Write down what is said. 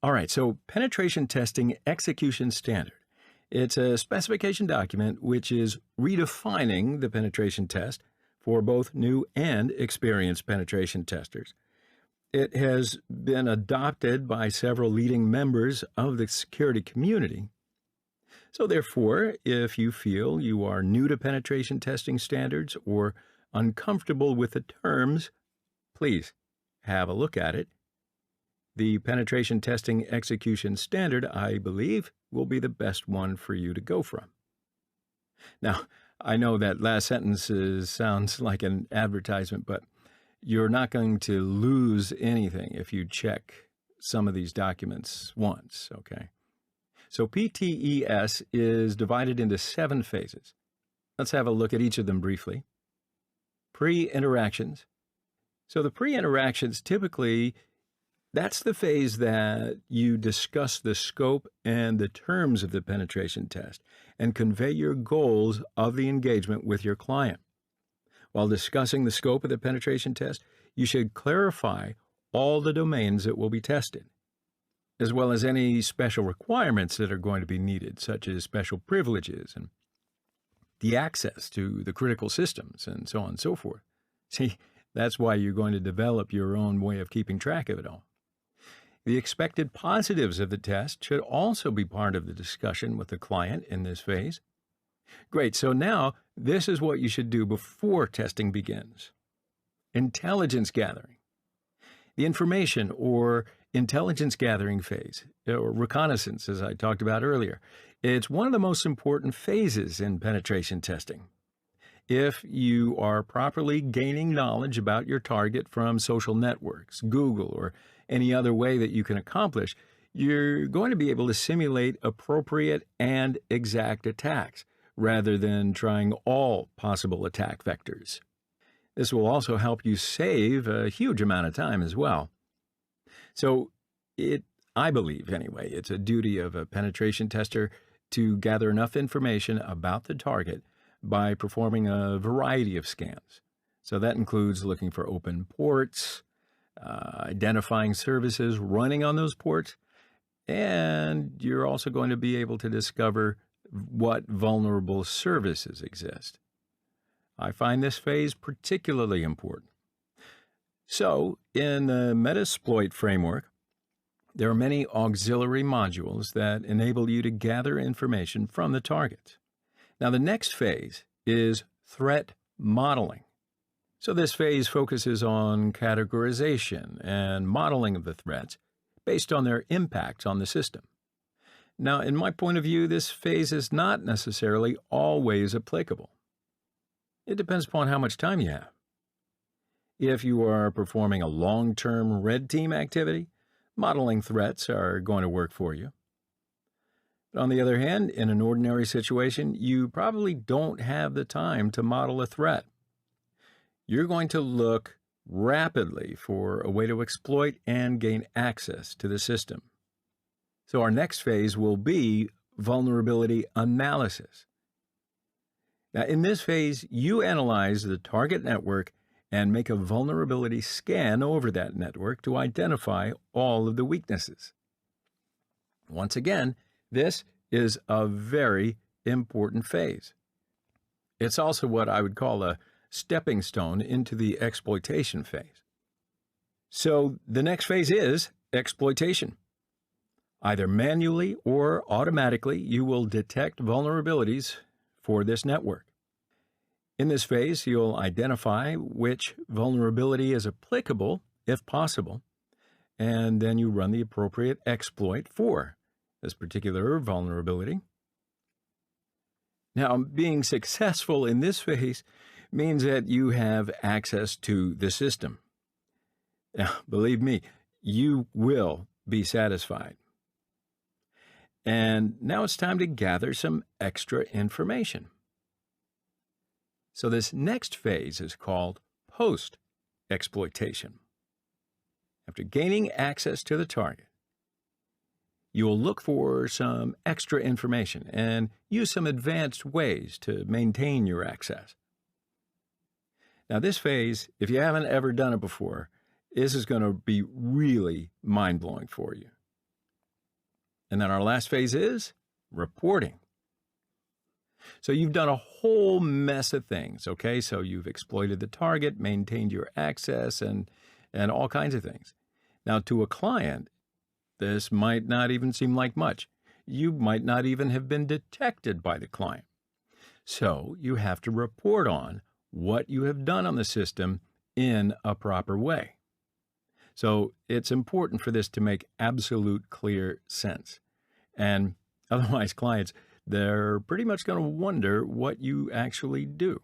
All right, so penetration testing execution standard. It's a specification document which is redefining the penetration test for both new and experienced penetration testers. It has been adopted by several leading members of the security community. So, therefore, if you feel you are new to penetration testing standards or uncomfortable with the terms, please have a look at it. The penetration testing execution standard, I believe, will be the best one for you to go from. Now, I know that last sentence sounds like an advertisement, but you're not going to lose anything if you check some of these documents once, okay? So PTES is divided into 7 phases. Let's have a look at each of them briefly. Pre-interactions. So the pre-interactions typically, that's the phase that you discuss the scope and the terms of the penetration test and convey your goals of the engagement with your client. While discussing the scope of the penetration test, you should clarify all the domains that will be tested, as well as any special requirements that are going to be needed, such as special privileges and the access to the critical systems and so on and so forth. See, that's why you're going to develop your own way of keeping track of it all. The expected positives of the test should also be part of the discussion with the client in this phase. Great, so now this is what you should do before testing begins. Intelligence gathering. The information or intelligence gathering phase, or reconnaissance, as I talked about earlier, it's one of the most important phases in penetration testing. If you are properly gaining knowledge about your target from social networks, Google, or any other way that you can accomplish, you're going to be able to simulate appropriate and exact attacks rather than trying all possible attack vectors. This will also help you save a huge amount of time as well. So I believe anyway, it's a duty of a penetration tester to gather enough information about the target by performing a variety of scans. So that includes looking for open ports, identifying services running on those ports, and you're also going to be able to discover what vulnerable services exist. I find this phase particularly important. So, in the Metasploit framework, there are many auxiliary modules that enable you to gather information from the target. Now, the next phase is threat modeling. So this phase focuses on categorization and modeling of the threats based on their impact on the system. Now, in my point of view, this phase is not necessarily always applicable. It depends upon how much time you have. If you are performing a long-term red team activity, modeling threats are going to work for you. But on the other hand, in an ordinary situation, you probably don't have the time to model a threat. You're going to look rapidly for a way to exploit and gain access to the system. So our next phase will be vulnerability analysis. Now, in this phase, you analyze the target network and make a vulnerability scan over that network to identify all of the weaknesses. Once again, this is a very important phase. It's also what I would call a stepping stone into the exploitation phase. So the next phase is exploitation. Either manually or automatically, you will detect vulnerabilities for this network. In this phase, you'll identify which vulnerability is applicable, if possible, and then you run the appropriate exploit for this particular vulnerability. Now, being successful in this phase means that you have access to the system. Now, believe me, you will be satisfied. And now it's time to gather some extra information. So this next phase is called post-exploitation. After gaining access to the target, you will look for some extra information and use some advanced ways to maintain your access. Now this phase, if you haven't ever done it before, this is going to be really mind-blowing for you. And then our last phase is reporting. So you've done a whole mess of things, okay? So you've exploited the target, maintained your access, and all kinds of things. Now, to a client, this might not even seem like much. You might not even have been detected by the client. So you have to report on what you have done on the system in a proper way. So it's important for this to make absolute clear sense. And otherwise, clients, they're pretty much going to wonder what you actually do.